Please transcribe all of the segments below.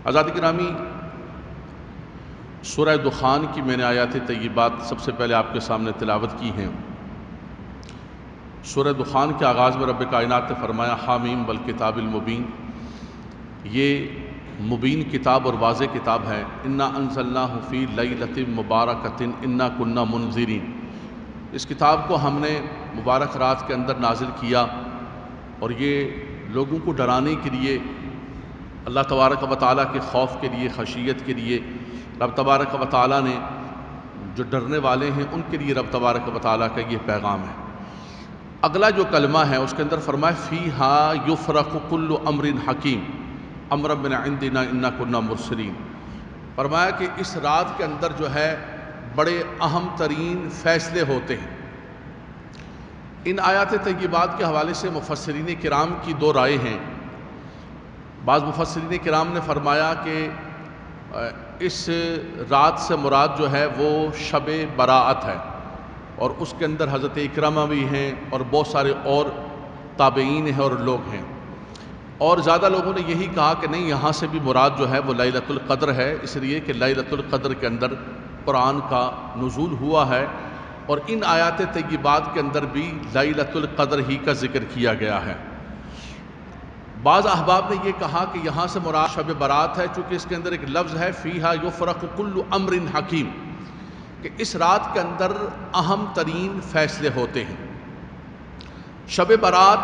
حضرات گرامی، سورہ دخان کی میں نے آیات طیبات سب سے پہلے آپ کے سامنے تلاوت کی ہیں۔ سورہ دخان کے آغاز میں رب کائنات نے فرمایا حامیم والکتاب المبین، یہ مبین کتاب اور واضح کتاب ہے۔ انا انزلناہ فی لیلۃ مبارکۃ انا کنا منذرین، اس کتاب کو ہم نے مبارک رات کے اندر نازل کیا اور یہ لوگوں کو ڈرانے کے لیے، اللہ تبارک و تعالیٰ کے خوف کے لیے، خشیت کے لیے رب تبارک و تعالیٰ نے جو ڈرنے والے ہیں ان کے لیے رب تبارک و تعالیٰ کا یہ پیغام ہے۔ اگلا جو کلمہ ہے اس کے اندر فرمایا فیہا یفرق کل امر حکیم امرا من عندنا انا کنا مرسلین، فرمایا کہ اس رات کے اندر جو ہے بڑے اہم ترین فیصلے ہوتے ہیں۔ ان آیات طیبات کے حوالے سے مفسرین کرام کی دو رائے ہیں۔ بعض مفسرین کرام نے فرمایا کہ اس رات سے مراد جو ہے وہ شب براءت ہے، اور اس کے اندر حضرت اکرمہ بھی ہیں اور بہت سارے اور تابعین ہیں اور لوگ ہیں، اور زیادہ لوگوں نے یہی کہا کہ نہیں، یہاں سے بھی مراد جو ہے وہ لیلۃ القدر ہے، اس لیے کہ لیلۃ القدر کے اندر قرآن کا نزول ہوا ہے، اور ان آیات طیبات کے اندر بھی لیلۃ القدر ہی کا ذکر کیا گیا ہے۔ بعض احباب نے یہ کہا کہ یہاں سے مراد شب برات ہے، چونکہ اس کے اندر ایک لفظ ہے فیہا یفرق کل امر حکیم، کہ اس رات کے اندر اہم ترین فیصلے ہوتے ہیں۔ شب برات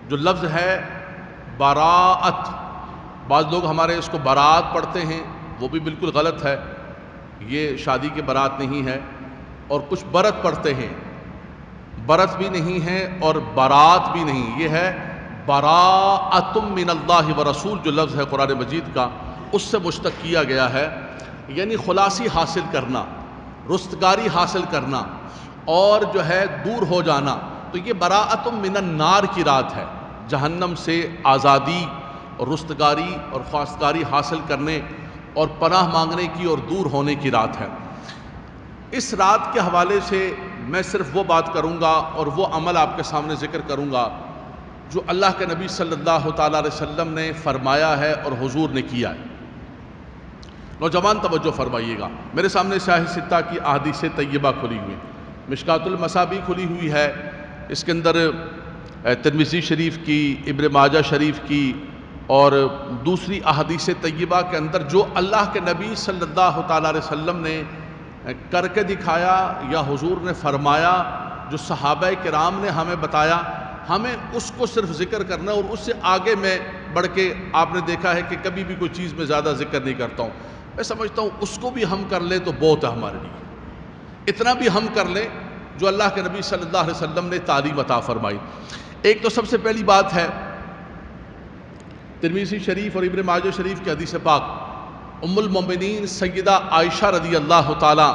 جو لفظ ہے براءت، بعض لوگ ہمارے اس کو برات پڑھتے ہیں، وہ بھی بالکل غلط ہے، یہ شادی کے برات نہیں ہے، اور کچھ برت پڑھتے ہیں، برت بھی نہیں ہے اور برات بھی نہیں، یہ ہے براءۃ من اللہ ورسول، جو لفظ ہے قرآن مجید کا اس سے مشتق کیا گیا ہے، یعنی خلاصی حاصل کرنا، رستگاری حاصل کرنا اور جو ہے دور ہو جانا۔ تو یہ براءۃ من النار کی رات ہے، جہنم سے آزادی اور رستگاری اور خواستگاری حاصل کرنے اور پناہ مانگنے کی اور دور ہونے کی رات ہے۔ اس رات کے حوالے سے میں صرف وہ بات کروں گا اور وہ عمل آپ کے سامنے ذکر کروں گا جو اللہ کے نبی صلی اللہ تعالیٰ علیہ وسلم نے فرمایا ہے اور حضور نے کیا ہے۔ نوجوان توجہ فرمائیے گا، میرے سامنے سیاہ ستہ کی احادیث طیبہ کھلی ہوئی، مشکوٰۃ المصابیح کھلی ہوئی ہے، اس کے اندر ترمذی شریف کی، ابن ماجہ شریف کی اور دوسری احادیث طیبہ کے اندر جو اللہ کے نبی صلی اللہ تعالیٰ علیہ وسلم نے کر کے دکھایا یا حضور نے فرمایا، جو صحابہ کرام نے ہمیں بتایا، ہمیں اس کو صرف ذکر کرنا، اور اس سے آگے میں بڑھ کے آپ نے دیکھا ہے کہ کبھی بھی کوئی چیز میں زیادہ ذکر نہیں کرتا ہوں۔ میں سمجھتا ہوں اس کو بھی ہم کر لیں تو بہت ہے ہمارے لیے، اتنا بھی ہم کر لیں جو اللہ کے نبی صلی اللہ علیہ وسلم نے تعلیم عطا فرمائی۔ ایک تو سب سے پہلی بات ہے ترمذی شریف اور ابن ماجہ شریف کی حدیث پاک، ام المومنین سیدہ عائشہ رضی اللہ تعالی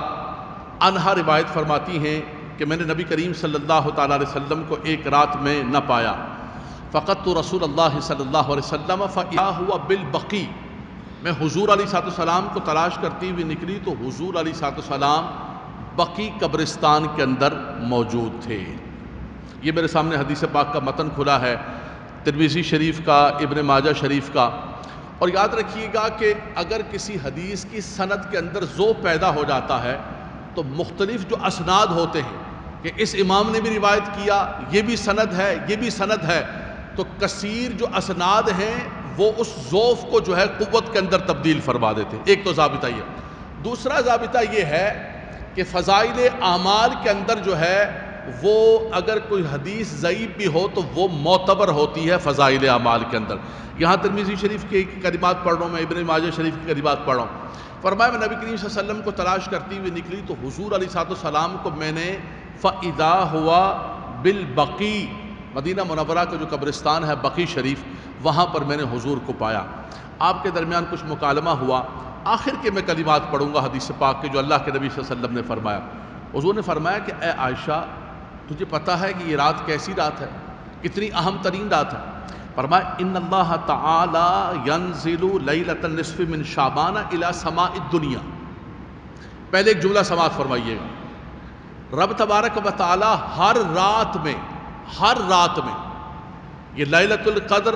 عنہا روایت فرماتی ہیں کہ میں نے نبی کریم صلی اللہ تعالیٰ علیہ وسلم کو ایک رات میں نہ پایا، فقدت رسول اللہ صلی اللہ علیہ وسلم فاذا هو بالبقیع، میں حضور علیہ السلام کو تلاش کرتی ہوئی نکلی تو حضور علیہ السلام بقیع قبرستان کے اندر موجود تھے۔ یہ میرے سامنے حدیث پاک کا متن کھلا ہے، ترمذی شریف کا، ابن ماجہ شریف کا، اور یاد رکھیے گا کہ اگر کسی حدیث کی سند کے اندر ذوق پیدا ہو جاتا ہے تو مختلف جو اسناد ہوتے ہیں کہ اس امام نے بھی روایت کیا، یہ بھی سند ہے، یہ بھی سند ہے، تو کثیر جو اسناد ہیں وہ اس ذوف کو جو ہے قوت کے اندر تبدیل فرما دیتے ہیں۔ ایک تو ضابطہ یہ۔ دوسرا ضابطہ یہ ہے کہ فضائل اعمال کے اندر جو ہے وہ اگر کوئی حدیث ضعیف بھی ہو تو وہ معتبر ہوتی ہے فضائل اعمال کے اندر۔ یہاں ترمذی شریف کی کلمات پڑھ رہا ہوں میں، ابن ماجہ شریف کی کلمات پڑھ رہا ہوں۔ فرمایا میں نبی کریم صلی اللہ علیہ وسلم کو تلاش کرتی ہوئی نکلی تو حضور علیہ السلام کو میں نے فَإِذَا هُوَ بِالْبَقِيع، مدینہ منورہ کا جو قبرستان ہے بقیع شریف، وہاں پر میں نے حضور کو پایا۔ آپ کے درمیان کچھ مکالمہ ہوا، آخر کے میں کلمات پڑھوں گا حدیث پاک کے جو اللہ کے نبی صلی اللہ علیہ وسلم نے فرمایا۔ حضور نے فرمایا کہ اے عائشہ، تجھے پتہ ہے کہ یہ رات کیسی رات ہے، کتنی اہم ترین رات ہے؟ فرمایا ان اللہ تعالی ینزل لیلۃ النصف من شعبان الی سماء الدنیا۔ پہلے ایک جملہ سماعت فرمائیے گا، رب تبارک و تعالی ہر رات میں یہ لیلۃ القدر،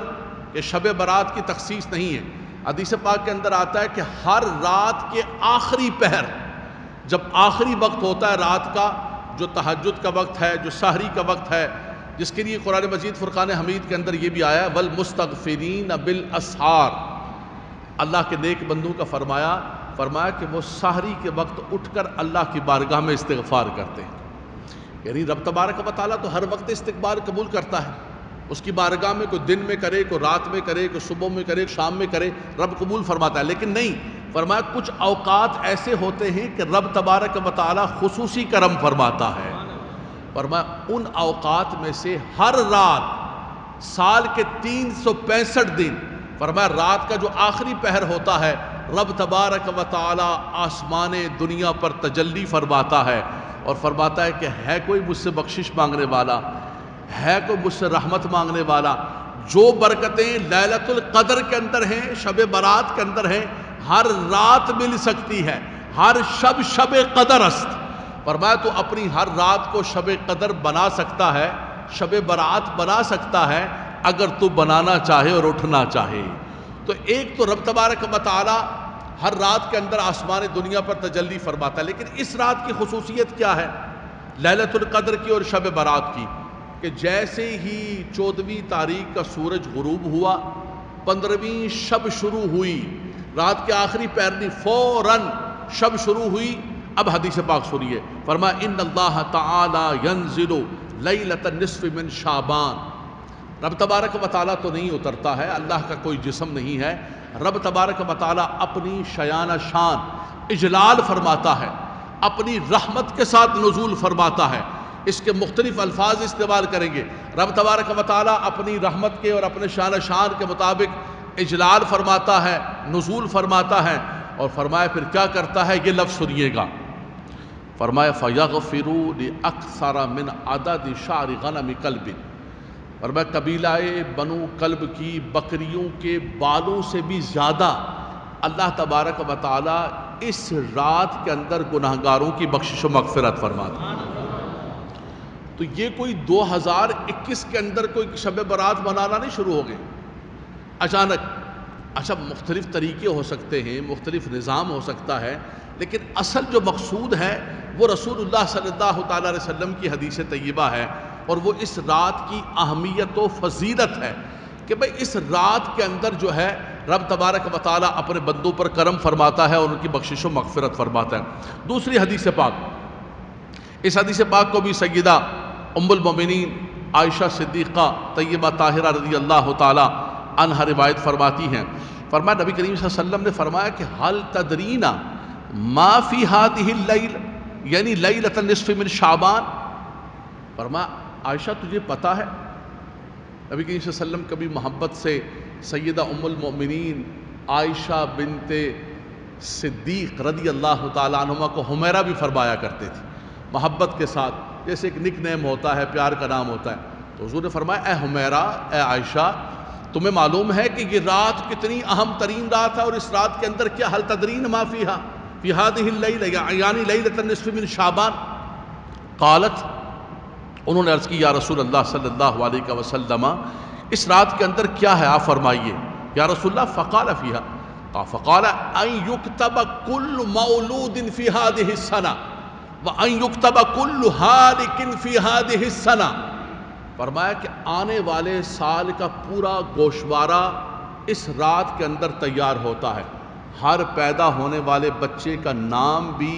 یہ شب برات کی تخصیص نہیں ہے، حدیث پاک کے اندر آتا ہے کہ ہر رات کے آخری پہر، جب آخری وقت ہوتا ہے رات کا، جو تہجد کا وقت ہے، جو سحری کا وقت ہے، جس کے لیے قرآن مجید فرقان حمید کے اندر یہ بھی آیا ہے وَالْمُسْتَغْفِرِينَ بِالْأَسْحَارِ، اللہ کے نیک بندوں کا فرمایا کہ وہ سحری کے وقت اٹھ کر اللہ کی بارگاہ میں استغفار کرتے ہیں۔ یعنی رب تبارک و تعالیٰ تو ہر وقت استغفار قبول کرتا ہے، اس کی بارگاہ میں کوئی دن میں کرے، کوئی رات میں کرے، کوئی صبح میں کرے، شام میں کرے، رب قبول فرماتا ہے۔ لیکن نہیں، فرمایا کچھ اوقات ایسے ہوتے ہیں کہ رب تبارک و تعالیٰ خصوصی کرم فرماتا ہے۔ فرمایا ان اوقات میں سے ہر رات سال کے 365 دن، فرمایا رات کا جو آخری پہر ہوتا ہے، رب تبارک و تعالیٰ آسمان دنیا پر تجلی فرماتا ہے اور فرماتا ہے کہ ہے کوئی مجھ سے بخشش مانگنے والا، ہے کوئی مجھ سے رحمت مانگنے والا۔ جو برکتیں لیلۃ القدر کے اندر ہیں، شب برات کے اندر ہیں، ہر رات مل سکتی ہے، ہر شب قدر است۔ فرمایا تو اپنی ہر رات کو شب قدر بنا سکتا ہے، شب برات بنا سکتا ہے، اگر تو بنانا چاہے اور اٹھنا چاہے۔ تو ایک تو رب تبارک و تعالی ہر رات کے اندر آسمان دنیا پر تجلی فرماتا ہے، لیکن اس رات کی خصوصیت کیا ہے لیلۃ القدر کی اور شب برات کی؟ کہ جیسے ہی 14ویں تاریخ کا سورج غروب ہوا، 15ویں شب شروع ہوئی، رات کے آخری پہر فوراً شب شروع ہوئی۔ اب حدیث پاک سنیے، فرمایا ان اللہ تعالی ینزل لیلۃ النصف من شعبان، رب تبارک و تعالیٰ تو نہیں اترتا ہے، اللہ کا کوئی جسم نہیں ہے، رب تبارک و تعالیٰ اپنی شیان شان اجلال فرماتا ہے، اپنی رحمت کے ساتھ نزول فرماتا ہے۔ اس کے مختلف الفاظ استعمال کریں گے، رب تبارک و تعالیٰ اپنی رحمت کے اور اپنے شان کے مطابق اجلال فرماتا ہے، نزول فرماتا ہے، اور فرمایا پھر کیا کرتا ہے، یہ لفظ سنیے گا، فرمایا فَيَغْفِرُوا لِأَكْثَرَ مِنْ عَدَدِ شَعْرِ غَنَمِ كَلْبٍ، فرمایا قبیلہ بنو کلب کی بکریوں کے بالوں سے بھی زیادہ اللہ تبارک و تعالیٰ اس رات کے اندر گناہگاروں کی بخشش و مغفرت فرماتا ہے۔ تو یہ کوئی 2021 کے اندر کوئی شب برات منانا نہیں شروع ہو گئے اچانک۔ اچھا مختلف طریقے ہو سکتے ہیں، مختلف نظام ہو سکتا ہے، لیکن اصل جو مقصود ہے وہ رسول اللہ صلی اللہ تعالیٰ علیہ وسلم کی حدیث طیبہ ہے، اور وہ اس رات کی اہمیت و فضیلت ہے کہ بھئی اس رات کے اندر جو ہے رب تبارک و تعالیٰ اپنے بندوں پر کرم فرماتا ہے اور ان کی بخشش و مغفرت فرماتا ہے۔ دوسری حدیث پاک، اس حدیث پاک کو بھی سیدہ ام المومنین عائشہ صدیقہ طیبہ طاہرہ رضی اللہ تعالیٰ عنہا روایت فرماتی ہیں، فرمایا نبی کریم صلی اللہ علیہ وسلم نے فرمایا کہ حل تدرینا ما فی ہذہ اللیل، یعنی لیلۃ النصف من شعبان، فرمایا عائشہ تجھے پتہ ہے؟ نبی کریم صلی اللہ علیہ وسلم کبھی محبت سے سیدہ ام المؤمنین عائشہ بنت صدیق رضی اللہ تعالیٰ عنہما کو حمیرہ بھی فرمایا کرتے تھے محبت کے ساتھ، جیسے ایک نک نیم ہوتا ہے، پیار کا نام ہوتا ہے۔ تو حضور نے فرمایا اے حمیرہ، اے عائشہ، تمہیں معلوم ہے کہ یہ رات کتنی اہم ترین رات ہے، اور اس رات کے اندر کیا حل تدرین ما فیہا فی ہذہ اللیلہ، یعنی لیلۃ النصف من شعبان؟ قالت، انہوں نے عرض کی یا رسول اللہ صلی اللہ علیہ وسلم اس رات کے اندر کیا ہے، آپ فرمائیے یا رسول اللہ۔ فقال فیہا، فقال ان یکتب کل مولود فی ہذہ السنہ وان یکتب کل ہالک فی ہذہ السنہ، فرمایا کہ آنے والے سال کا پورا گوشوارہ اس رات کے اندر تیار ہوتا ہے، ہر پیدا ہونے والے بچے کا نام بھی،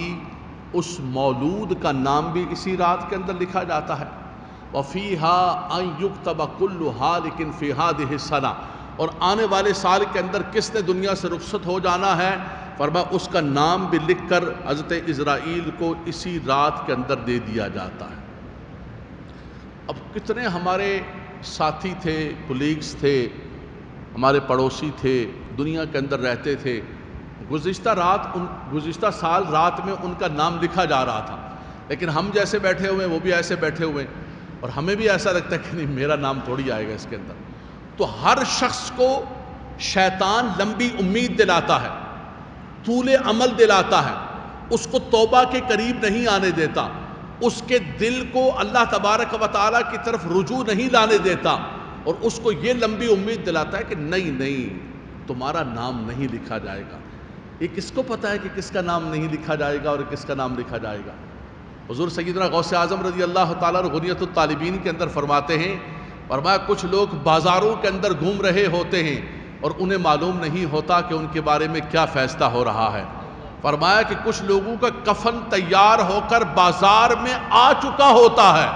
اس مولود کا نام بھی اسی رات کے اندر لکھا جاتا ہے۔ وَفِيهَا أَن يُكْتَبَ كُلُّ هَالِكٍ فِي هَذِهِ السَّنَةِ، اور آنے والے سال کے اندر کس نے دنیا سے رخصت ہو جانا ہے، فرمایا اس کا نام بھی لکھ کر حضرت اسرائیل کو اسی رات کے اندر دے دیا جاتا ہے۔ اب کتنے ہمارے ساتھی تھے، کولیگز تھے، ہمارے پڑوسی تھے، دنیا کے اندر رہتے تھے، گزشتہ سال رات میں ان کا نام لکھا جا رہا تھا، لیکن ہم جیسے بیٹھے ہوئے وہ بھی ایسے بیٹھے ہوئے، اور ہمیں بھی ایسا لگتا ہے کہ نہیں میرا نام تھوڑی آئے گا اس کے اندر۔ تو ہر شخص کو شیطان لمبی امید دلاتا ہے، طول عمل دلاتا ہے، اس کو توبہ کے قریب نہیں آنے دیتا، اس کے دل کو اللہ تبارک و تعالیٰ کی طرف رجوع نہیں لانے دیتا، اور اس کو یہ لمبی امید دلاتا ہے کہ نہیں تمہارا نام نہیں لکھا جائے گا۔ یہ کس کو پتا ہے کہ کس کا نام نہیں لکھا جائے گا اور کس کا نام لکھا جائے گا؟ حضور سیدنا غوث اعظم رضی اللہ تعالیٰ عنہ غنیۃ الطالبین کے اندر فرماتے ہیں، فرمایا کچھ لوگ بازاروں کے اندر گھوم رہے ہوتے ہیں اور انہیں معلوم نہیں ہوتا کہ ان کے بارے میں کیا فیصلہ ہو رہا ہے۔ فرمایا کہ کچھ لوگوں کا کفن تیار ہو کر بازار میں آ چکا ہوتا ہے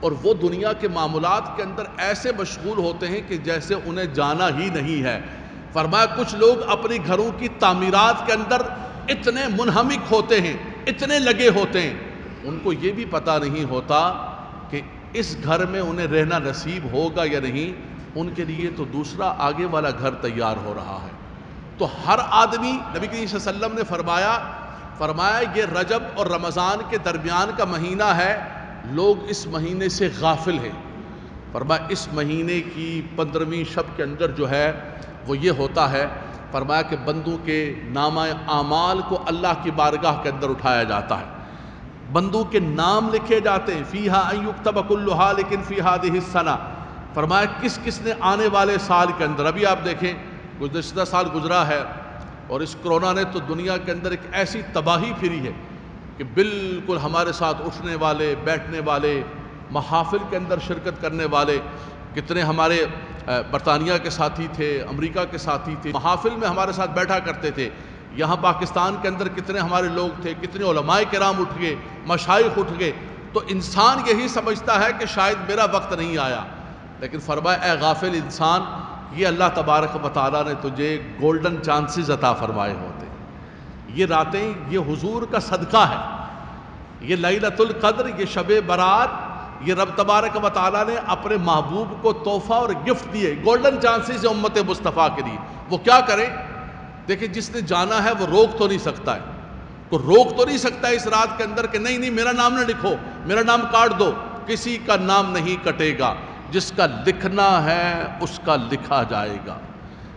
اور وہ دنیا کے معاملات کے اندر ایسے مشغول ہوتے ہیں کہ جیسے انہیں جانا ہی نہیں ہے۔ فرمایا کچھ لوگ اپنی گھروں کی تعمیرات کے اندر اتنے منہمک ہوتے ہیں، اتنے لگے ہوتے ہیں، ان کو یہ بھی پتہ نہیں ہوتا کہ اس گھر میں انہیں رہنا نصیب ہوگا یا نہیں، ان کے لیے تو دوسرا آگے والا گھر تیار ہو رہا ہے۔ تو ہر آدمی، نبی کریم صلی اللہ علیہ وسلم نے فرمایا یہ رجب اور رمضان کے درمیان کا مہینہ ہے، لوگ اس مہینے سے غافل ہیں۔ فرمایا اس مہینے کی 15ویں شب کے اندر جو ہے وہ یہ ہوتا ہے، فرمایا کہ بندوں کے نامہ اعمال کو اللہ کی بارگاہ کے اندر اٹھایا جاتا ہے، بندوں کے نام لکھے جاتے ہیں، فیہا ان یکتب کل ہالک فی ہذہ السنہ۔ فرمایا کس کس نے آنے والے سال کے اندر، ابھی آپ دیکھیں گزشتہ سال گزرا ہے اور اس کرونا نے تو دنیا کے اندر ایک ایسی تباہی پھری ہے کہ بالکل ہمارے ساتھ اٹھنے والے، بیٹھنے والے، محافل کے اندر شرکت کرنے والے، کتنے ہمارے برطانیہ کے ساتھی تھے، امریکہ کے ساتھی تھے، محافل میں ہمارے ساتھ بیٹھا کرتے تھے، یہاں پاکستان کے اندر کتنے ہمارے لوگ تھے، کتنے علماء کرام اٹھ گئے، مشائخ اٹھ گئے، تو انسان یہی سمجھتا ہے کہ شاید میرا وقت نہیں آیا، لیکن فرمایا اے غافل انسان، یہ اللہ تبارک و تعالیٰ نے تجھے گولڈن چانسز عطا فرمائے ہوتے، یہ راتیں یہ حضور کا صدقہ ہے، یہ لیلۃ القدر، یہ شب برات، یہ رب تبارک و تعالیٰ نے اپنے محبوب کو تحفہ اور گفٹ دیے، گولڈن چانسز امت مصطفیٰ کے لیے۔ وہ کیا کریں؟ دیکھیں جس نے جانا ہے وہ روک تو نہیں سکتا ہے، کوئی روک تو نہیں سکتا ہے اس رات کے اندر کہ نہیں نہیں میرا نام نہ لکھو، میرا نام کاٹ دو، کسی کا نام نہیں کٹے گا، جس کا لکھنا ہے اس کا لکھا جائے گا۔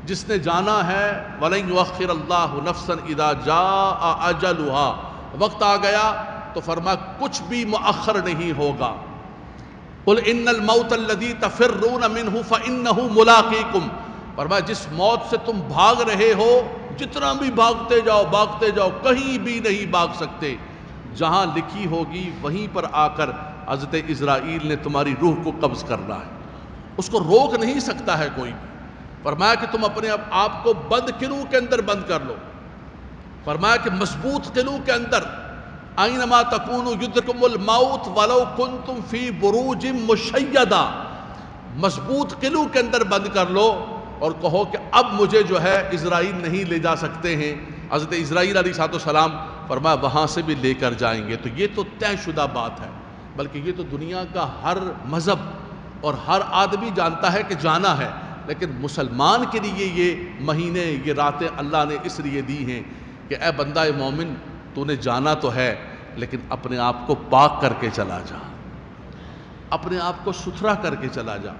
جس نے جانا ہے وَلَن يُؤَخِّرَ اللَّهُ نَفْسًا إِذَا جَاءَ أَجَلُهَا، وقت آ گیا تو فرمایا کچھ بھی مؤخر نہیں ہوگا۔ قُلْ إِنَّ الْمَوْتَ الَّذِي تَفِرُّونَ مِنْهُ فَإِنَّهُ مُلَاقِيكُمْ، فرمایا جس موت سے تم بھاگ رہے ہو، جتنا بھی بھاگتے جاؤ، کہیں بھی نہیں بھاگ سکتے، جہاں لکھی ہوگی وہیں پر آ کر حضرت اسرائیل نے تمہاری روح کو قبض کرنا ہے، اس کو روک نہیں سکتا ہے کوئی۔ فرمایا کہ تم اپنے آپ کو بند قلعوں کے اندر بند کر لو، فرمایا کہ مضبوط قلعوں کے اندر اینما تکونوا یدرککم الموت ولو کنتم فی بروج مشیدہ، مضبوط قلعوں کے اندر بند کر لو اور کہو کہ اب مجھے جو ہے اسرائیل نہیں لے جا سکتے ہیں۔ حضرت اسرائیل علیہ السلام فرمایا وہاں سے بھی لے کر جائیں گے۔ تو یہ تو طے شدہ بات ہے، بلکہ یہ تو دنیا کا ہر مذہب اور ہر آدمی جانتا ہے کہ جانا ہے، لیکن مسلمان کے لیے یہ مہینے، یہ راتیں اللہ نے اس لیے دی ہیں کہ اے بندہ مومن، تو نے جانا تو ہے لیکن اپنے آپ کو پاک کر کے چلا جا، اپنے آپ کو ستھرا کر کے چلا جا،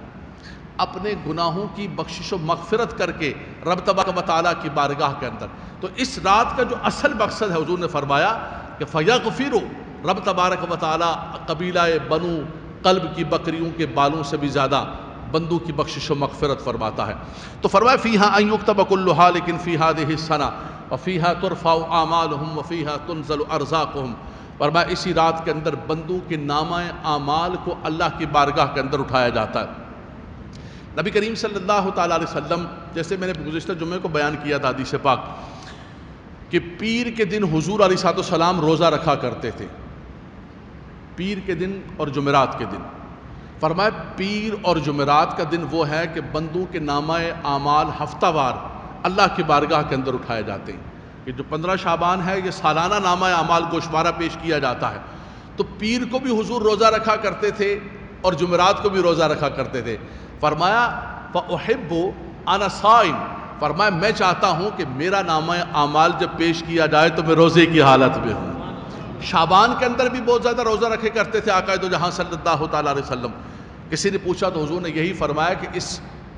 اپنے گناہوں کی بخشش و مغفرت کر کے رب تبارک و تعالیٰ کی بارگاہ کے اندر۔ تو اس رات کا جو اصل مقصد ہے، حضور نے فرمایا کہ فَيَغْفِرُ، رب تبارک و تعالیٰ قبیلہ بنو قلب کی بکریوں کے بالوں سے بھی زیادہ بندوں کی بخشش و مغفرت فرماتا ہے۔ تو فرمایا فیہا ان یکتب کل ہالک فی ہذہ السنہ وفیہا ترفع اعمالہم وفیہا تنزل ارزاقہم، فرمایا اسی رات کے اندر بندوں کے نامہ اعمال کو اللہ کی بارگاہ کے اندر اٹھایا جاتا ہے۔ نبی کریم صلی اللہ تعالیٰ علیہ وسلم، جیسے میں نے گزشتہ جمعے کو بیان کیا تھا حدیث پاک، کہ پیر کے دن حضور علیہ السلام روزہ رکھا کرتے تھے، پیر کے دن اور جمعرات کے دن۔ فرمایا پیر اور جمعرات کا دن وہ ہے کہ بندوں کے نامہ اعمال ہفتہ وار اللہ کی بارگاہ کے اندر اٹھائے جاتے ہیں۔ یہ جو 15 شعبان ہے یہ سالانہ نامہ اعمال گوشوارہ پیش کیا جاتا ہے، تو پیر کو بھی حضور روزہ رکھا کرتے تھے اور جمعرات کو بھی روزہ رکھا کرتے تھے۔ فرمایا فَأُحِبُّ أَنَا صَائِمٌ، فرمایا میں چاہتا ہوں کہ میرا نامہ اعمال جب پیش کیا جائے تو میں روزے کی حالت میں ہوں۔ شعبان کے اندر بھی بہت زیادہ روزہ رکھے کرتے تھے آقا دو جہاں صلی اللہ تعالیٰ علیہ وسلم۔ کسی نے پوچھا تو حضور نے یہی فرمایا کہ اس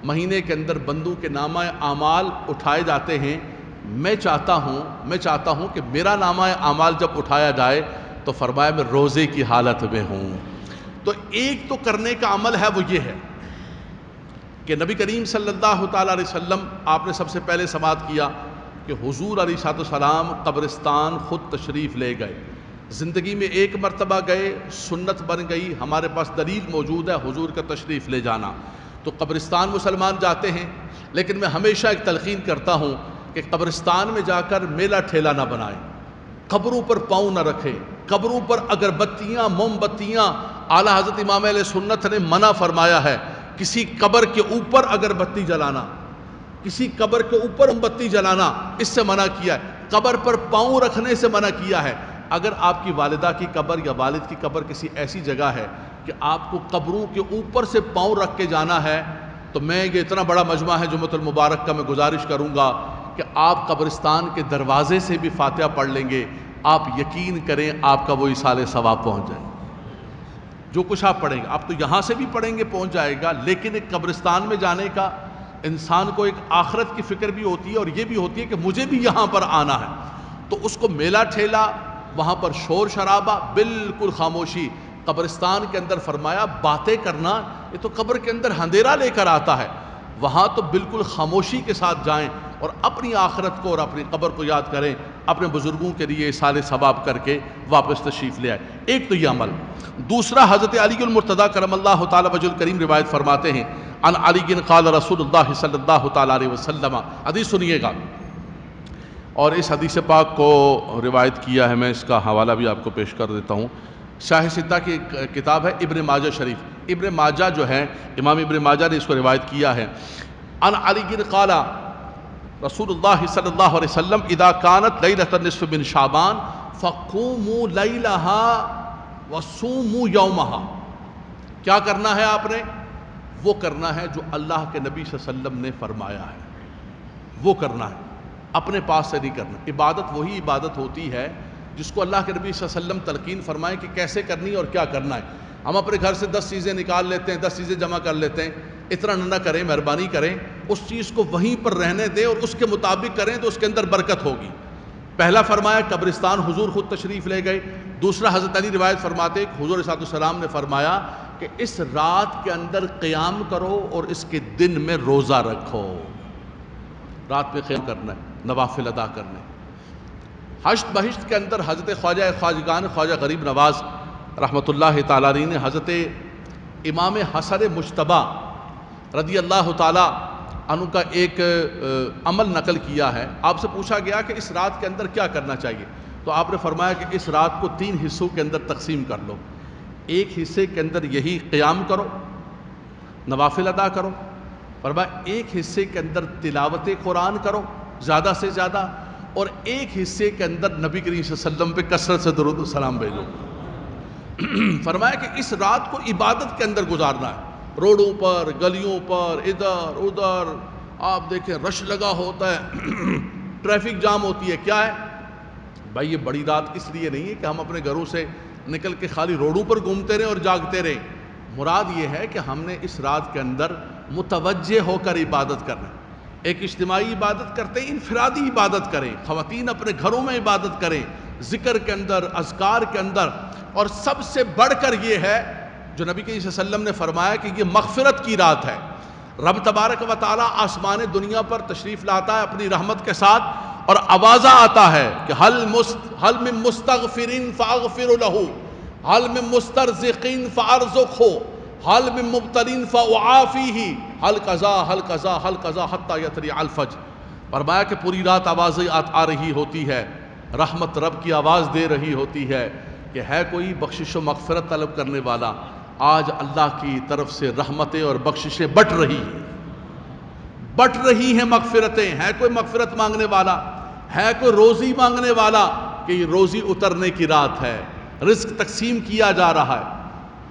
مہینے کے اندر بندوں کے نامہ اعمال اٹھائے جاتے ہیں، میں چاہتا ہوں کہ میرا نامہ اعمال جب اٹھایا جائے تو فرمایا میں روزے کی حالت میں ہوں۔ تو ایک تو کرنے کا عمل ہے وہ یہ ہے کہ نبی کریم صلی اللہ تعالیٰ علیہ وسلم آپ نے سب سے پہلے سماعت کیا کہ حضور علیہ السلام قبرستان خود تشریف لے گئے، زندگی میں ایک مرتبہ گئے، سنت بن گئی، ہمارے پاس دلیل موجود ہے حضور کا تشریف لے جانا۔ تو قبرستان مسلمان جاتے ہیں، لیکن میں ہمیشہ ایک تلقین کرتا ہوں کہ قبرستان میں جا کر میلہ ٹھیلا نہ بنائیں، قبروں پر پاؤں نہ رکھیں، قبروں پر اگربتیاں موم بتیاں، اعلیٰ حضرت امام اہل سنت نے منع فرمایا ہے کسی قبر کے اوپر اگربتی جلانا، کسی قبر کے اوپر موم بتی جلانا، اس سے منع کیا ہے۔ قبر پر پاؤں رکھنے سے منع کیا ہے۔ اگر آپ کی والدہ کی قبر یا والد کی قبر کسی ایسی جگہ ہے کہ آپ کو قبروں کے اوپر سے پاؤں رکھ کے جانا ہے، تو میں یہ اتنا بڑا مجمع ہے جمعۃ المبارک کا، میں گزارش کروں گا کہ آپ قبرستان کے دروازے سے بھی فاتحہ پڑھ لیں گے، آپ یقین کریں آپ کا وہ ایصال ثواب پہنچ جائے۔ جو کچھ آپ پڑھیں گے، آپ تو یہاں سے بھی پڑھیں گے پہنچ جائے گا، لیکن ایک قبرستان میں جانے کا انسان کو ایک آخرت کی فکر بھی ہوتی ہے، اور یہ بھی ہوتی ہے کہ مجھے بھی یہاں پر آنا ہے۔ تو اس کو میلہ ٹھیلا، وہاں پر شور شرابہ، بالکل خاموشی۔ قبرستان کے اندر فرمایا باتیں کرنا یہ تو قبر کے اندر اندھیرا لے کر آتا ہے، وہاں تو بالکل خاموشی کے ساتھ جائیں اور اپنی آخرت کو اور اپنی قبر کو یاد کریں، اپنے بزرگوں کے لیے ایصال ثواب کر کے واپس تشریف لے آئے۔ ایک تو یہ عمل۔ دوسرا، حضرت علی المرتضیٰ کرم اللہ تعالی وجہ الکریم روایت فرماتے ہیں، عن علی قال رسول اللہ صلی اللہ تعالی علیہ وسلم، حدیث سنیے گا، اور اس حدیث پاک کو روایت کیا ہے، میں اس کا حوالہ بھی آپ کو پیش کر دیتا ہوں۔ شاہ ستہ کی کتاب ہے ابن ماجہ شریف، ابن ماجہ جو ہے امام ابن ماجہ نے اس کو روایت کیا ہے۔ عن علی قال رسول اللہ صلی اللہ علیہ وسلم، اذا كانت لیلۃ النصف من شعبان فقوموا لیلها وصوموا یومها۔ کیا کرنا ہے آپ نے؟ وہ کرنا ہے جو اللہ کے نبی صلی اللہ علیہ وسلم نے فرمایا ہے، وہ کرنا ہے، اپنے پاس سے نہیں کرنا۔ عبادت وہی عبادت ہوتی ہے جس کو اللہ کے نبی صلی اللہ علیہ وسلم تلقین فرمائے کہ کیسے کرنی ہے اور کیا کرنا ہے۔ ہم اپنے گھر سے 10 چیزیں نکال لیتے ہیں، 10 چیزیں جمع کر لیتے ہیں، اتنا نہ کریں، مہربانی کریں، اس چیز کو وہیں پر رہنے دیں اور اس کے مطابق کریں تو اس کے اندر برکت ہوگی۔ پہلا فرمایا قبرستان حضور خود تشریف لے گئے۔ دوسرا، حضرت علی روایت فرماتے ہیں حضور صلی اللہ علیہ وسلم نے فرمایا کہ اس رات کے اندر قیام کرو اور اس کے دن میں روزہ رکھو۔ رات میں قیام کرنا ہے، نوافل ادا کرنے۔ حشت بہشت کے اندر حضرت خواجہ خواجگان خواجہ غریب نواز رحمۃ اللہ تعالی علیہ نے حضرت امام حسن مجتبیٰ رضی اللہ تعالی عنہ کا ایک عمل نقل کیا ہے۔ آپ سے پوچھا گیا کہ اس رات کے اندر کیا کرنا چاہیے، تو آپ نے فرمایا کہ اس رات کو 3 حصوں کے اندر تقسیم کر لو۔ ایک حصے کے اندر یہی قیام کرو، نوافل ادا کرو، فرمایا ایک حصے کے اندر تلاوت قرآن کرو زیادہ سے زیادہ، اور ایک حصے کے اندر نبی کریم صلی اللہ علیہ وسلم پہ کثرت سے درود و سلام بھیجو۔ فرمایا کہ اس رات کو عبادت کے اندر گزارنا ہے، روڈوں پر، گلیوں پر، ادھر ادھر آپ دیکھیں رش لگا ہوتا ہے، ٹریفک جام ہوتی ہے۔ کیا ہے بھائی؟ یہ بڑی رات اس لیے نہیں ہے کہ ہم اپنے گھروں سے نکل کے خالی روڈوں پر گھومتے رہیں اور جاگتے رہیں۔ مراد یہ ہے کہ ہم نے اس رات کے اندر متوجہ ہو کر عبادت کرنا ہے۔ ایک اجتماعی عبادت کرتے ہیں، انفرادی عبادت کریں، خواتین اپنے گھروں میں عبادت کریں، ذکر کے اندر، اذکار کے اندر، اور سب سے بڑھ کر یہ ہے جو نبی کریم صلی اللہ علیہ وسلم نے فرمایا کہ یہ مغفرت کی رات ہے۔ رب تبارک و تعالی آسمان دنیا پر تشریف لاتا ہے اپنی رحمت کے ساتھ، اور آوازہ آتا ہے کہ حل من مستغفر فاغفر له، حل من مسترزق فارزقه، حل من مبتل فاعافیہ، حل قضا حل قضا حل قضا حتی یطلع الفجر۔ فرمایا کہ پوری رات آوازیں آ رہی ہوتی ہے، رحمت رب کی آواز دے رہی ہوتی ہے کہ ہے کوئی بخشش و مغفرت طلب کرنے والا۔ آج اللہ کی طرف سے رحمتیں اور بخششیں بٹ رہی ہیں مغفرتیں۔ ہے کوئی مغفرت مانگنے والا، ہے کوئی روزی مانگنے والا، کہ یہ روزی اترنے کی رات ہے، رزق تقسیم کیا جا رہا ہے۔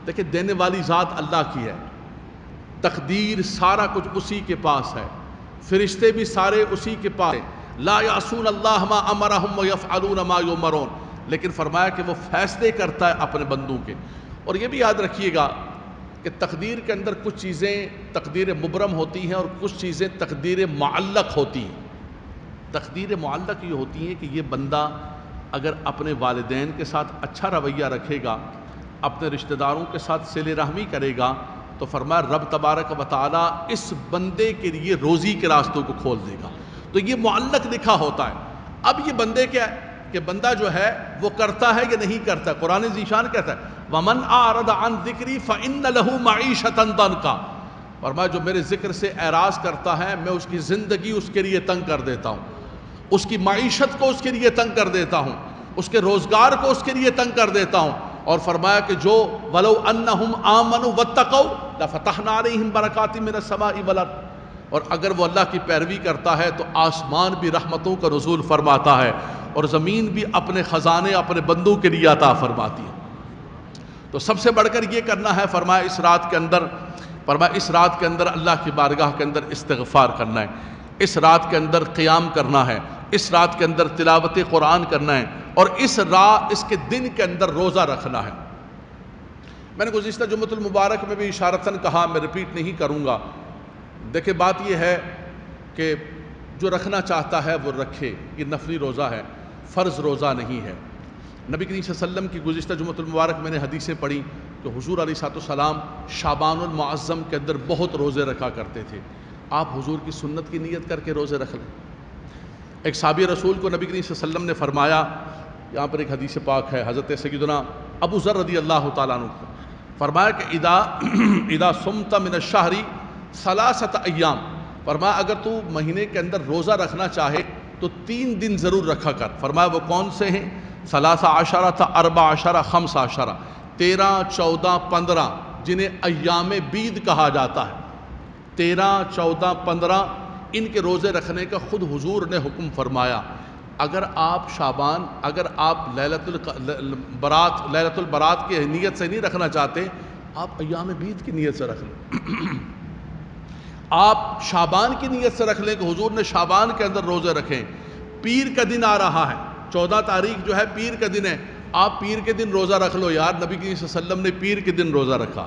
دیکھیں دینے والی ذات اللہ کی ہے، تقدیر سارا کچھ اسی کے پاس ہے، فرشتے بھی سارے اسی کے پاس ہیں۔ لا یعصون اللہ ما امرہم ویفعلون ما یؤمرون، لیکن فرمایا کہ وہ فیصلے کرتا ہے اپنے بندوں کے۔ اور یہ بھی یاد رکھیے گا کہ تقدیر کے اندر کچھ چیزیں تقدیر مبرم ہوتی ہیں اور کچھ چیزیں تقدیر معلق ہوتی ہیں۔ تقدیر معلق یہ ہوتی ہے کہ یہ بندہ اگر اپنے والدین کے ساتھ اچھا رویہ رکھے گا، اپنے رشتہ داروں کے ساتھ صلہ رحمی کرے گا، تو فرمایا رب تبارک و تعالی اس بندے کے لیے روزی کے راستوں کو کھول دے گا. تو یہ معلق لکھا ہوتا ہے. اب یہ بندے کیا ہے کہ بندہ جو ہے وہ کرتا ہے یا نہیں کرتا. قرآن ذیشان کہتا ہے وَمَنْ أَعْرَضَ عَنْ ذِكْرِي فَإِنَّ لَهُ مَعِيشَةً ضَنْكًا. فرمایا جو میرے ذکر سے اعراض کرتا ہے میں اس کی زندگی اس کے لیے تنگ کر دیتا ہوں, اس کی معیشت کو اس کے لیے تنگ کر دیتا ہوں, اس کے روزگار کو اس کے لیے تنگ کر دیتا ہوں. اور فرمایا کہ جو وَلَوْ أَنَّهُمْ آمَنُوا وَاتَّقَوْا لَفَتَحْنَا عَلَيْهِمْ بَرَكَاتٍ مِّنَ السَّمَاءِ وَالْأَرْضِ. اور اگر وہ اللہ کی پیروی کرتا ہے تو آسمان بھی رحمتوں کا نزول فرماتا ہے اور زمین بھی اپنے خزانے اپنے بندوں کے لیے عطا فرماتی ہے. تو سب سے بڑھ کر یہ کرنا ہے فرمایا اس رات کے اندر اللہ کی بارگاہ کے اندر استغفار کرنا ہے, اس رات کے اندر قیام کرنا ہے, اس رات کے اندر تلاوت قرآن کرنا ہے, اور اس کے دن کے اندر روزہ رکھنا ہے. میں نے گزشتہ جمعۃ المبارک میں بھی اشارتاً کہا, میں ریپیٹ نہیں کروں گا. دیکھیں بات یہ ہے کہ جو رکھنا چاہتا ہے وہ رکھے, یہ نفلی روزہ ہے, فرض روزہ نہیں ہے. نبی کریم صلی اللہ علیہ وسلم کی گزشتہ جمعۃ المبارک میں نے حدیثیں پڑھی کہ حضور علیہ السلام شعبان المعظم کے اندر بہت روزے رکھا کرتے تھے. آپ حضور کی سنت کی نیت کر کے روزے رکھ لیں. ایک صحابی رسول کو نبی کریم صلی اللہ علیہ وسلم نے فرمایا, یہاں پر ایک حدیث پاک ہے حضرت سیدنا ابو ذر رضی اللہ تعالیٰ عنہ کو فرمایا کہ اذا صمت من الشہر ثلاثۃ ایام, فرمایا اگر تو مہینے کے اندر روزہ رکھنا چاہے تو 3 دن ضرور رکھا کر. فرمایا وہ کون سے ہیں؟ 13 14 15, 13 14 15 جنہیں ایام بید کہا جاتا ہے. 13 14 15 ان کے روزے رکھنے کا خود حضور نے حکم فرمایا. اگر آپ شعبان, اگر آپ لیلۃ البرات کی نیت سے نہیں رکھنا چاہتے, آپ ایام بید کی نیت سے رکھ لیں. آپ شعبان کی نیت سے رکھ لیں کہ حضور نے شعبان کے اندر روزے رکھیں. پیر کا دن آ رہا ہے, 14 تاریخ جو ہے پیر کا دن ہے, آپ پیر کے دن روزہ رکھ لو. یار نبی صلی اللہ علیہ وسلم نے پیر کے دن روزہ رکھا,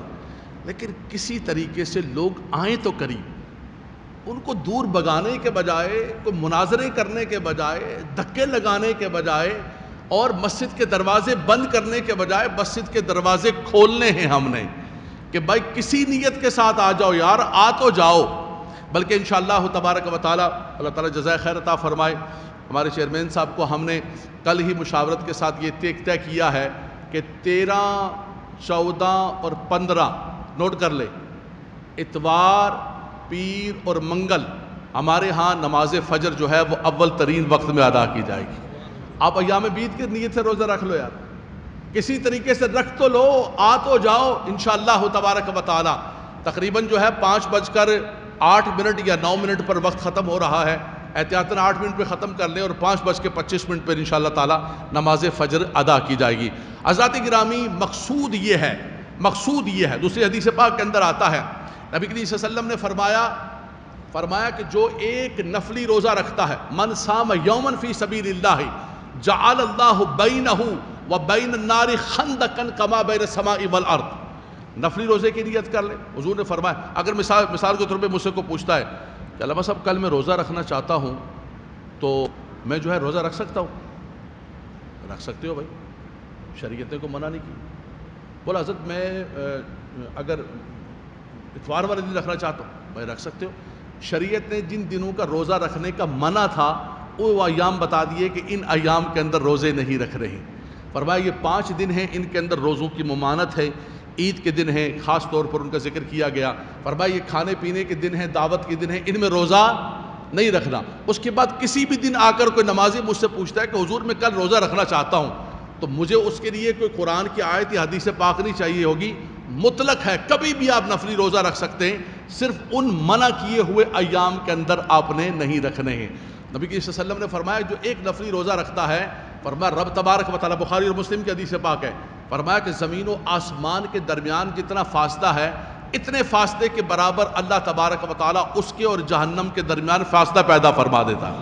لیکن کسی طریقے سے لوگ آئیں تو قریب, ان کو دور بگانے کے بجائے, کوئی مناظرے کرنے کے بجائے, دھکے لگانے کے بجائے, اور مسجد کے دروازے بند کرنے کے بجائے مسجد کے دروازے کھولنے ہیں ہم نے کہ بھائی کسی نیت کے ساتھ آ جاؤ یار, آ تو جاؤ. بلکہ انشاءاللہ تبارک و تعالی اللہ تعالیٰ جزائے خیر عطا فرمائے, ہمارے چیئرمین صاحب کو ہم نے کل ہی مشاورت کے ساتھ یہ طے کیا ہے کہ 13 14 اور 15 نوٹ کر لے, اتوار پیر اور منگل ہمارے ہاں نماز فجر جو ہے وہ اول ترین وقت میں ادا کی جائے گی. آپ ایام بید کی نیت سے روزہ رکھ لو یار, کسی طریقے سے رکھ تو لو, آ تو جاؤ انشاءاللہ تبارک و تعالی. تقریباً جو ہے 5:08 یا 9 پر وقت ختم ہو رہا ہے, احتیاطاً 8 منٹ پہ ختم کر لیں اور 5:25 پر انشاءاللہ تعالی نماز فجر ادا کی جائے گی. حضرات گرامی, مقصود یہ ہے, دوسری حدیث پاک کے اندر آتا ہے نبی کریم صلی اللہ علیہ وسلم نے فرمایا کہ جو ایک نفلی روزہ رکھتا ہے, من صام یوما فی سبیل اللہ جعل اللہ بینہ وبین النار خندقا کما بین السماء والارض. نفلی روزے کی نیت کر لے. حضور نے فرمایا, اگر مثال کے طور پہ مجھ سے کو پوچھتا ہے کہ علامہ صاحب کل میں روزہ رکھنا چاہتا ہوں تو میں جو ہے روزہ رکھ سکتا ہوں؟ رکھ سکتے ہو بھائی, شریعت نے کو منع نہیں کی. بولا حضرت میں اگر اتوار والے دن رکھنا چاہتا ہوں, بھائی رکھ سکتے ہو. شریعت نے جن دنوں کا روزہ رکھنے کا منع تھا وہ ایام بتا دیے کہ ان ایام کے اندر روزے نہیں رکھ رہے. فرمایا یہ 5 دن ہیں, ان کے اندر روزوں کی ممانت ہے. عید کے دن ہیں, خاص طور پر ان کا ذکر کیا گیا. فرمایا یہ کھانے پینے کے دن ہیں, دعوت کے دن ہیں, ان میں روزہ نہیں رکھنا. اس کے بعد کسی بھی دن آ کر کوئی نمازی مجھ سے پوچھتا ہے کہ حضور میں کل روزہ رکھنا چاہتا ہوں, تو مجھے اس کے لیے کوئی قرآن کی آیت یا حدیث پاک نہیں چاہیے ہوگی, مطلق ہے, کبھی بھی آپ نفلی روزہ رکھ سکتے ہیں, صرف ان منع کیے ہوئے ایام کے اندر آپ نے نہیں رکھنے ہیں. نبی صلی اللہ علیہ وسلم نے فرمایا جو ایک نفلی روزہ رکھتا ہے, فرمایا رب تبارک و تعالی, بخاری اور مسلم کی حدیث پاک ہے, فرمایا کہ زمین و آسمان کے درمیان جتنا فاصلہ ہے اتنے فاصلے کے برابر اللہ تبارک و تعالی اس کے اور جہنم کے درمیان فاصلہ پیدا فرما دیتا ہے.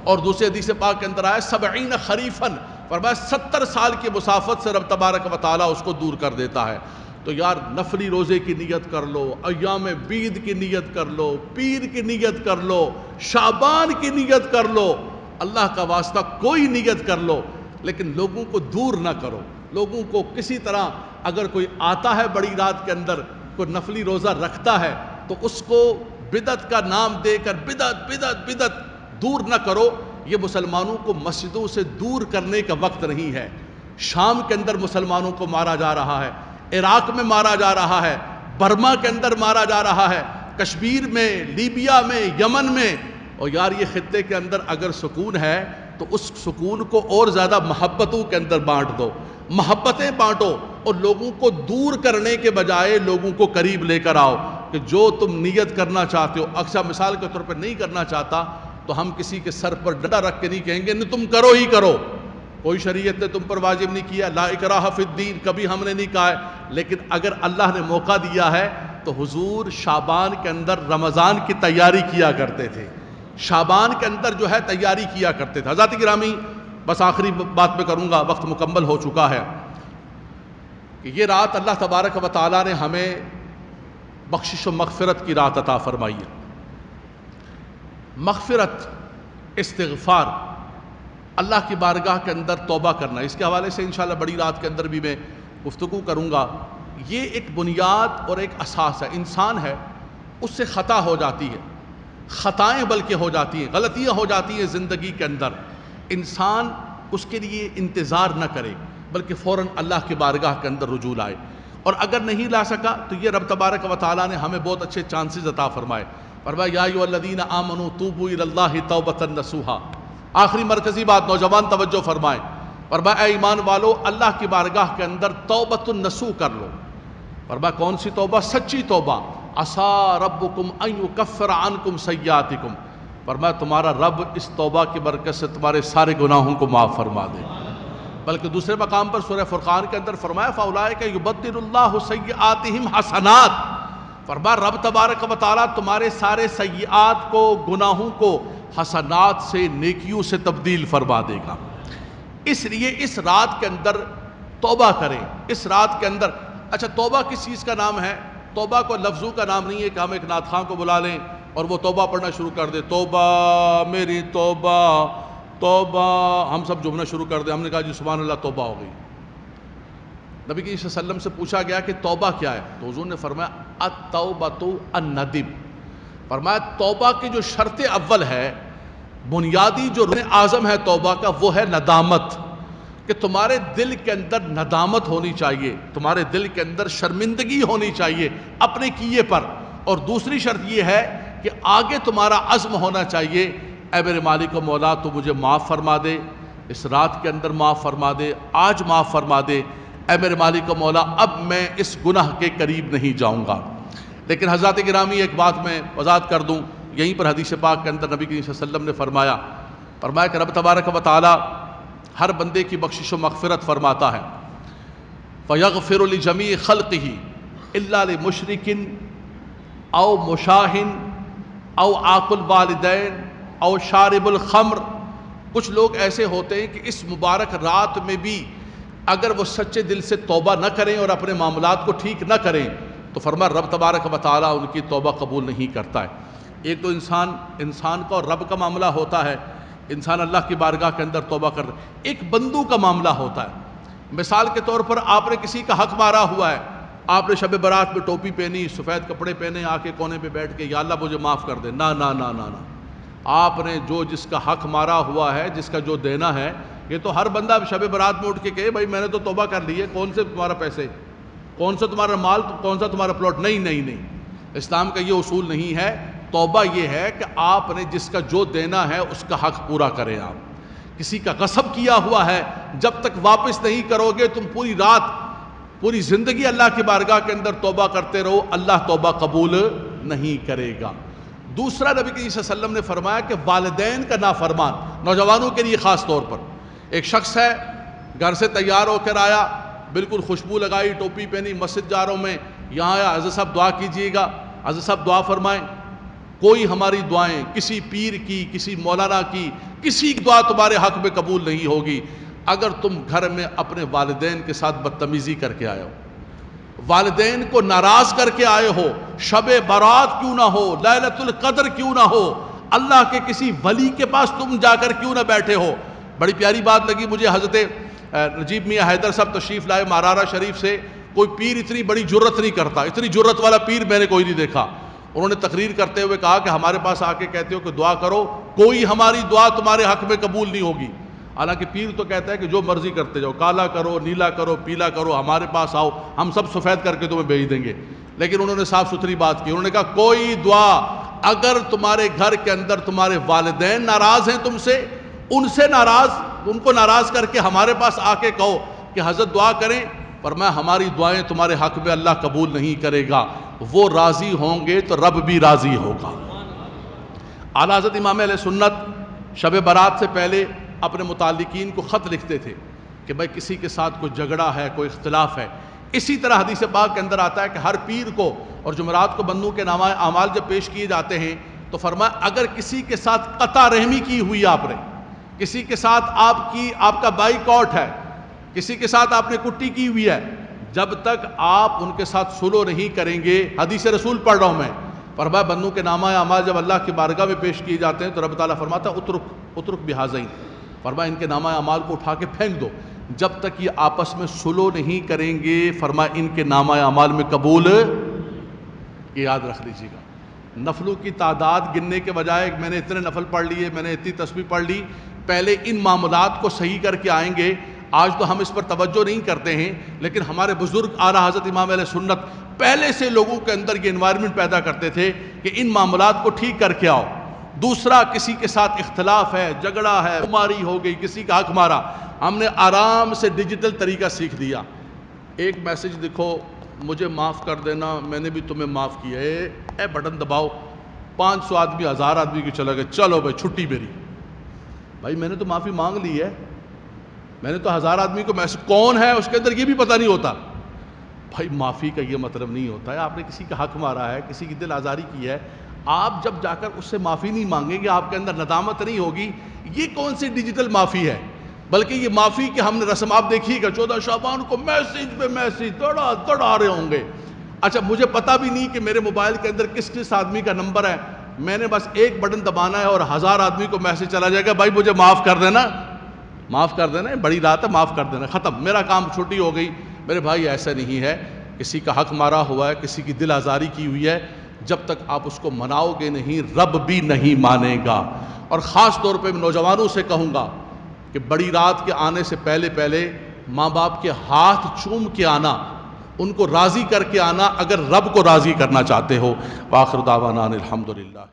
اور دوسری حدیث پاک کے اندر آیا 70 خریفاً, فرمایا 70 سال کی مسافت سے رب تبارک و تعالی اس کو دور کر دیتا ہے. تو یار نفلی روزے کی نیت کر لو, ایام بید کی نیت کر لو, پیر کی نیت کر لو, شعبان کی نیت کر لو, اللہ کا واسطہ کوئی نیت کر لو, لیکن لوگوں کو دور نہ کرو. لوگوں کو کسی طرح, اگر کوئی آتا ہے بڑی رات کے اندر کوئی نفلی روزہ رکھتا ہے تو اس کو بدعت کا نام دے کر بدعت دور نہ کرو. یہ مسلمانوں کو مسجدوں سے دور کرنے کا وقت نہیں ہے. شام کے اندر مسلمانوں کو مارا جا رہا ہے، عراق میں مارا جا رہا ہے، برما کے اندر مارا جا رہا ہے، کشمیر میں، لیبیا میں، یمن میں. اور یار یہ خطے کے اندر اگر سکون ہے تو اس سکون کو اور زیادہ محبتوں کے اندر بانٹ دو، محبتیں بانٹو، اور لوگوں کو دور کرنے کے بجائے لوگوں کو قریب لے کر آؤ کہ جو تم نیت کرنا چاہتے ہو. اکثر مثال کے طور پر نہیں کرنا چاہتا تو ہم کسی کے سر پر ڈنڈا رکھ کے نہیں کہیں گے نہیں تم کرو ہی کرو. کوئی شریعت نے تم پر واجب نہیں کیا، لا اکراہ فی الدین کبھی ہم نے نہیں کہا ہے. لیکن اگر اللہ نے موقع دیا ہے تو حضور شعبان کے اندر رمضان کی تیاری کیا کرتے تھے، شعبان کے اندر جو ہے تیاری کیا کرتے تھے. حضرات گرامی بس آخری بات میں کروں گا، وقت مکمل ہو چکا ہے، کہ یہ رات اللہ تبارک و تعالیٰ نے ہمیں بخشش و مغفرت کی رات عطا فرمائی ہے. مغفرت، استغفار، اللہ کی بارگاہ کے اندر توبہ کرنا، اس کے حوالے سے انشاءاللہ بڑی رات کے اندر بھی میں گفتگو کروں گا. یہ ایک بنیاد اور ایک اساس ہے. انسان ہے اس سے خطا ہو جاتی ہے، خطائیں بلکہ ہو جاتی ہیں، غلطیاں ہو جاتی ہیں زندگی کے اندر. انسان اس کے لیے انتظار نہ کرے بلکہ فوراً اللہ کی بارگاہ کے اندر رجوع لائے. اور اگر نہیں لا سکا تو یہ رب تبارک و تعالیٰ نے ہمیں بہت اچھے چانسز عطا فرمائے. فرمایا یا ایھا الذین آمنوا توبوا الی اللہ توبۃ نصوحا. آخری مرکزی بات نوجوان توجہ فرمائیں. فرمایا اے ایمان والو اللہ کی بارگاہ کے اندر توبۃ النصوح کر لو. فرمایا کون سی توبہ؟ سچی توبہ. عسیٰ ربکم ان یکفر عنکم سیئاتکم. فرمایا تمہارا رب اس توبہ کی برکت سے تمہارے سارے گناہوں کو معاف فرما دے. بلکہ دوسرے مقام پر سورہ فرقان کے اندر فرمایا فاولئک یبدل اللہ سیئاتہم حسنات. فرمایا رب تبارک و تعالیٰ تمہارے سارے سیئات کو، گناہوں کو حسنات سے، نیکیوں سے تبدیل فرما دے گا. اس لیے اس رات کے اندر توبہ کریں. اس رات کے اندر اچھا توبہ کس چیز کا نام ہے؟ توبہ کو لفظوں کا نام نہیں ہے کہ ہم ایک نعت خواں کو بلا لیں اور وہ توبہ پڑھنا شروع کر دے، توبہ میری توبہ توبہ، ہم سب جملہ شروع کر دیں. ہم نے کہا جی سبحان اللہ توبہ ہو گئی. نبی کریم صلی اللہ علیہ وسلم سے پوچھا گیا کہ توبہ کیا ہے تو حضور نے فرمایا التوبۃ الندم. فرمایا توبہ کی جو شرط اول ہے، بنیادی جو رکن اعظم ہے توبہ کا، وہ ہے ندامت. کہ تمہارے دل کے اندر ندامت ہونی چاہیے، تمہارے دل کے اندر شرمندگی ہونی چاہیے اپنے کیے پر. اور دوسری شرط یہ ہے کہ آگے تمہارا عزم ہونا چاہیے اے میرے مالک و مولا تو مجھے معاف فرما دے، اس رات کے اندر معاف فرما دے، آج معاف فرما دے اے میرے مالک و مولا، اب میں اس گناہ کے قریب نہیں جاؤں گا. لیکن حضرات گرامی ایک بات میں وضاحت کر دوں، یہیں پر حدیث پاک کے اندر نبی کریم صلی اللہ علیہ وسلم نے فرمایا کہ رب تبارک و تعالی ہر بندے کی بخشش و مغفرت فرماتا ہے. فَيَغْفِرُ لِجَمِيعِ خَلْقِهِ إِلَّا لِمُشْرِكٍ أَوْ مُشَاهٍ أَوْ عَاقُ الْوَالِدَيْنِ أَوْ شَارِبُ الْخَمْرِ. کچھ لوگ ایسے ہوتے ہیں کہ اس مبارک رات میں بھی اگر وہ سچے دل سے توبہ نہ کریں اور اپنے معاملات کو ٹھیک نہ کریں تو فرمایا رب تبارک و تعالیٰ ان کی توبہ قبول نہیں کرتا ہے. ایک تو انسان کا اور رب کا معاملہ ہوتا ہے، انسان اللہ کی بارگاہ کے اندر توبہ کر رہا ہے. ایک بندوں کا معاملہ ہوتا ہے. مثال کے طور پر آپ نے کسی کا حق مارا ہوا ہے، آپ نے شب برات میں ٹوپی پہنی، سفید کپڑے پہنے، آ کے کونے پہ بیٹھ کے یا اللہ مجھے معاف کر دے. نہ نہ نہ نہ نہ، آپ نے جس کا حق مارا ہوا ہے، جس کا جو دینا ہے، یہ تو ہر بندہ شب برات میں اٹھ کے کہے بھائی میں نے تو توبہ کر لی ہے، کون سے تمہارا پیسے، کون سا تمہارا مال، کون سا تمہارا پلاٹ. نہیں نہیں نہیں، اسلام کا یہ اصول نہیں ہے. توبہ یہ ہے کہ آپ نے جس کا جو دینا ہے اس کا حق پورا کریں. آپ کسی کا غصب کیا ہوا ہے، جب تک واپس نہیں کرو گے تم پوری رات، پوری زندگی اللہ کی بارگاہ کے اندر توبہ کرتے رہو، اللہ توبہ قبول نہیں کرے گا. دوسرا نبی کریم صلی اللہ علیہ وسلم نے فرمایا کہ والدین کا نافرمان، نوجوانوں کے لیے خاص طور پر. ایک شخص ہے گھر سے تیار ہو کر آیا، بالکل خوشبو لگائی، ٹوپی پہنی، مسجد جا رہا ہوں میں، یہاں آیا، حضرت صاحب دعا کیجئے گا. حضرت صاحب دعا فرمائیں. کوئی ہماری دعائیں کسی پیر کی، کسی مولانا کی، کسی کی دعا تمہارے حق میں قبول نہیں ہوگی اگر تم گھر میں اپنے والدین کے ساتھ بدتمیزی کر کے آئے ہو، والدین کو ناراض کر کے آئے ہو. شب برات کیوں نہ ہو، لیلۃ القدر کیوں نہ ہو، اللہ کے کسی ولی کے پاس تم جا کر کیوں نہ بیٹھے ہو. بڑی پیاری بات لگی مجھے، حضرت نجیب میاں حیدر صاحب تشریف لائے مارارہ شریف سے. کوئی پیر اتنی بڑی جرت نہیں کرتا، اتنی جرت والا پیر میں نے کوئی نہیں دیکھا۔ انہوں نے تقریر کرتے ہوئے کہا کہ ہمارے پاس آ کے کہتے ہو کہ دعا کرو، کوئی ہماری دعا تمہارے حق میں قبول نہیں ہوگی۔ حالانکہ پیر تو کہتا ہے کہ جو مرضی کرتے جاؤ، کالا کرو، نیلا کرو، پیلا کرو، ہمارے پاس آؤ، ہم سب سفید کر کے تمہیں بھیج دیں گے۔ لیکن انہوں نے صاف ستھری بات کی، انہوں نے کہا کوئی دعا، اگر تمہارے گھر کے اندر تمہارے والدین ناراض ہیں تم سے، ان کو ناراض کر کے ہمارے پاس آ کے کہو کہ حضرت دعا کریں، فرمایا ہماری دعائیں تمہارے حق میں اللہ قبول نہیں کرے گا، وہ راضی ہوں گے تو رب بھی راضی ہوگا۔ اعلیٰ حضرت امام اہل سنت شب برات سے پہلے اپنے متعلقین کو خط لکھتے تھے کہ بھائی کسی کے ساتھ کوئی جھگڑا ہے، کوئی اختلاف ہے۔ اسی طرح حدیث پاک کے اندر آتا ہے کہ ہر پیر کو اور جمعرات کو بندوں کے نامہ اعمال جب پیش کیے جاتے ہیں تو فرمایا اگر کسی کے ساتھ قطع رحمی کی ہوئی آپ نے، کسی کے ساتھ آپ کا بائیکاٹ ہے، کسی کے ساتھ آپ نے کٹی کی ہوئی ہے، جب تک آپ ان کے ساتھ صلح نہیں کریں گے، حدیث رسول پڑھ رہا ہوں میں، فرمایا بندوں کے نامہ اعمال جب اللہ کی بارگاہ میں پیش کیے جاتے ہیں تو رب تعالیٰ فرماتا ہے اترک بہذین، فرمایا ان کے نامہ اعمال کو اٹھا کے پھینک دو، جب تک یہ آپس میں صلح نہیں کریں گے، فرمایا ان کے نامہ اعمال میں قبول، یہ یاد رکھ لیجیے گا۔ نفلوں کی تعداد گننے کے بجائے میں نے اتنے نفل پڑھ لیے، میں نے اتنی تسبیح پڑھ لی، پہلے ان معاملات کو صحیح کر کے آئیں گے۔ آج تو ہم اس پر توجہ نہیں کرتے ہیں، لیکن ہمارے بزرگ اعلیٰ حضرت امام اہل سنت پہلے سے لوگوں کے اندر یہ انوائرمنٹ پیدا کرتے تھے کہ ان معاملات کو ٹھیک کر کے آؤ۔ دوسرا، کسی کے ساتھ اختلاف ہے، جھگڑا ہے، بیماری ہو گئی، کسی کا حق مارا، ہم نے آرام سے ڈیجیٹل طریقہ سیکھ دیا۔ ایک میسج لکھو، مجھے معاف کر دینا، میں نے بھی تمہیں معاف کیا ہے، اے بٹن دباؤ، 500 آدمی 1000 آدمی کی چلا گئے، چلو بھائی چھٹی میری، بھائی میں نے تو معافی مانگ لی ہے، میں نے تو 1000 آدمی کو میسج، کون ہے اس کے اندر یہ بھی پتہ نہیں ہوتا۔ بھائی معافی کا یہ مطلب نہیں ہوتا ہے آپ نے کسی کا حق مارا ہے، کسی کی دل آزاری کی ہے، آپ جب جا کر اس سے معافی نہیں مانگیں گے، آپ کے اندر ندامت نہیں ہوگی، یہ کون سی ڈیجیٹل معافی ہے؟ بلکہ یہ معافی کہ ہم نے رسم آپ دیکھیے گا 14 شعبان کو میسج پہ میسج دڑا رہے ہوں گے۔ اچھا مجھے پتہ بھی نہیں کہ میرے موبائل کے اندر کس کس آدمی کا نمبر ہے، میں نے بس ایک بٹن دبانا ہے اور 1000 آدمی کو میسج چلا جائے گا، بھائی مجھے معاف کر دینا، معاف کر دینا، بڑی رات ہے، معاف کر دینا، ختم، میرا کام چھٹی ہو گئی۔ میرے بھائی ایسا نہیں ہے، کسی کا حق مارا ہوا ہے، کسی کی دل آزاری کی ہوئی ہے، جب تک آپ اس کو مناؤ گے نہیں، رب بھی نہیں مانے گا۔ اور خاص طور پہ میں نوجوانوں سے کہوں گا کہ بڑی رات کے آنے سے پہلے ماں باپ کے ہاتھ چوم کے آنا، ان کو راضی کر کے آنا، اگر رب کو راضی کرنا چاہتے ہو۔ وآخر دعوانا الحمدللہ۔